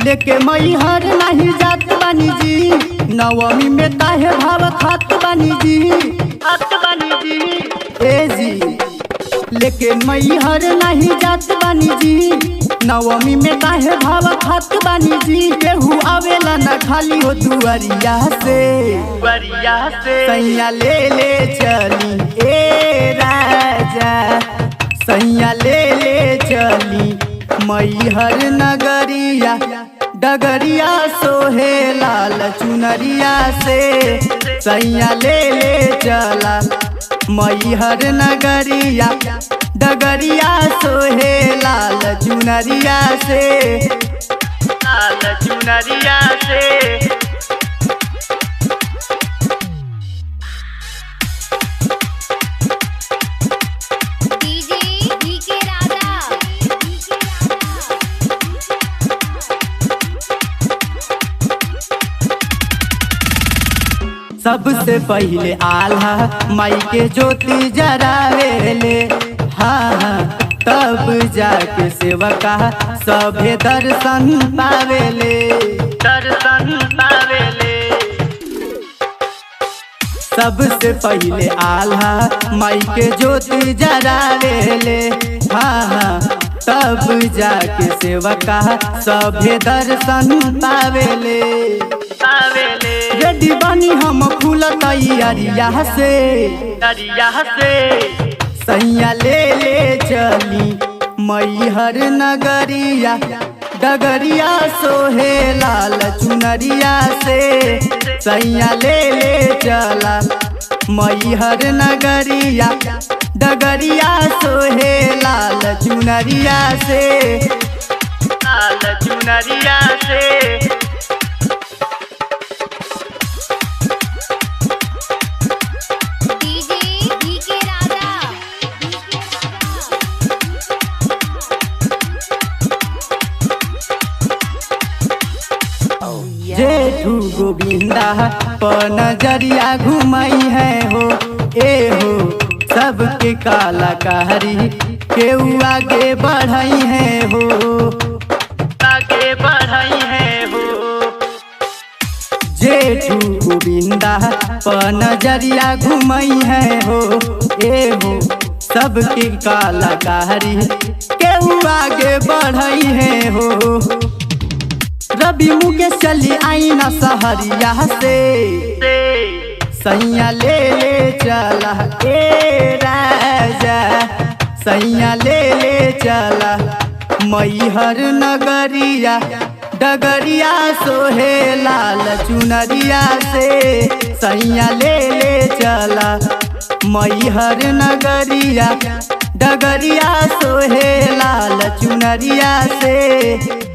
लेके मैहर नहीं जात बानी जी, नवमी में काहे भाव खात बानी जी, खात बानी जी। ए जी लेके मैहर नहीं जात बानी जी, नवमी में काहे भाव खात बानी जी। केहू आवेला न खाली हो दुआरिया से, सैया ले ले चली ए राजा, सैया ले ले चली मैहर नगरिया, डगरिया सोहे लाल चुनरिया से। सैया ले ले चला मैहर नगरिया, डगरिया सोहे लाल चुनरिया से, लाल चुनरिया से। सबसे पहले आल्हा माई के ज्योति जरावेले, हाँ तब जाके सेवका सभे दर्शन पावेले, दर्शन पावेले। सबसे पहले आल्हा माई के ज्योति जरावेले, हाँ तब जाके सेवका सभे दर्शन पावेले, पावेले। रेडी बनी हम फूल तैयारिया से, सैया ले ले चली मैहर नगरिया, डगरिया सोहे लाल चुनरिया से। सैया ले ले चला मैहर नगरिया, डगरिया सोहे लाल चुनरिया से, लाल चुनरिया से। जेठू गोविंदा पर नजरिया घुमाई है हो, ए हो सबके कलाकारी के आगे बढ़ाई है हो, आगे बढ़ाई है हो। जेठू गोविंदा पर नजरिया घुमाई है हो, ए हो सबके कलाकारी के आगे बढ़ाई है हो। रवि मुकेश चली आई न सहरिया से, सैया ले ले चला ए राजा, सैया ले ले चला मैहर नगरिया, डगरिया सोहे लाल चुनरिया से। सैया ले ले चला मैहर नगरिया, डगरिया सोहे लाल चुनरिया से।